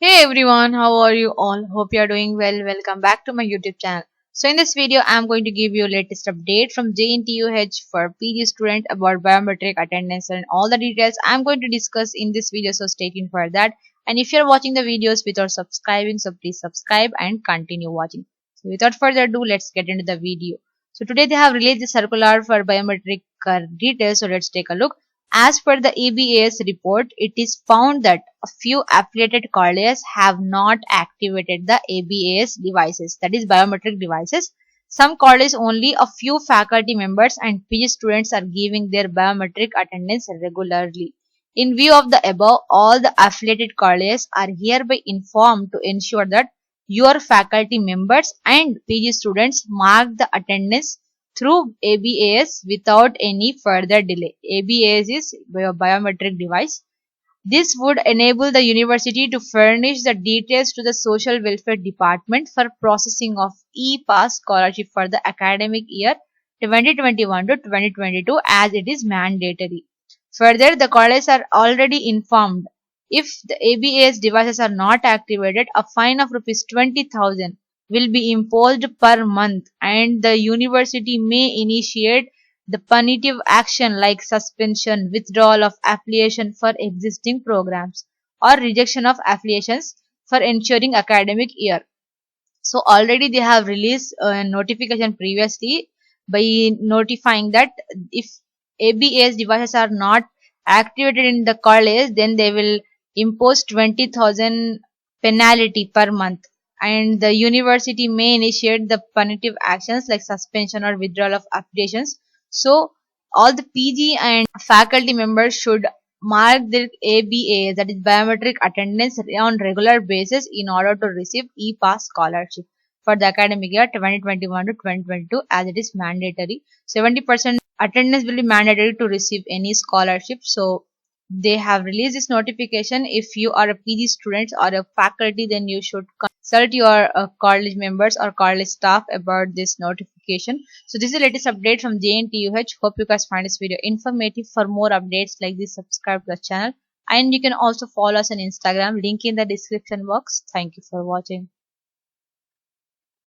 Hey everyone, how are you all? Hope you are doing well. Welcome back to my YouTube channel. So in this video, I am going to give you latest update from JNTUH for PG student about biometric attendance and all the details I am going to discuss in this video. So stay tuned for that. And if you are watching the videos without subscribing, so please subscribe and continue watching. So without further ado, let's get into the video. So today they have released the circular for biometric details. So let's take a look. As per the ABAS report, it is found that a few affiliated colleges have not activated the ABAS devices, that is biometric devices. Some colleges only a few faculty members and PG students are giving their biometric attendance regularly. In view of the above, all the affiliated colleges are hereby informed to ensure that your faculty members and PG students mark the attendance through ABAS without any further delay. ABAS is biometric device. This would enable the university to furnish the details to the Social Welfare Department for processing of e-pass scholarship for the academic year 2021 to 2022 as it is mandatory. Further, the colleges are already informed if the ABAS devices are not activated, a fine of rupees 20,000 will be imposed per month and the university may initiate the punitive action like suspension, withdrawal of affiliation for existing programs, or rejection of affiliations for ensuring academic year. So already they have released a notification previously by notifying that if ABAS devices are not activated in the college, then they will impose 20,000 penalty per month, and the university may initiate the punitive actions like suspension or withdrawal of applications. So all the PG and faculty members should mark their ABA, that is biometric attendance, on regular basis in order to receive e-pass scholarship for the academic year 2021 to 2022 as it is mandatory. 70% attendance will be mandatory to receive any scholarship. So they have released this notification. If you are a PG student or a faculty, then you should consult your college members or college staff about this notification. So this is the latest update from JNTUH. Hope you guys find this video informative. For more updates like this, subscribe to the channel, and you can also follow us on Instagram, link in the description box. Thank you for watching.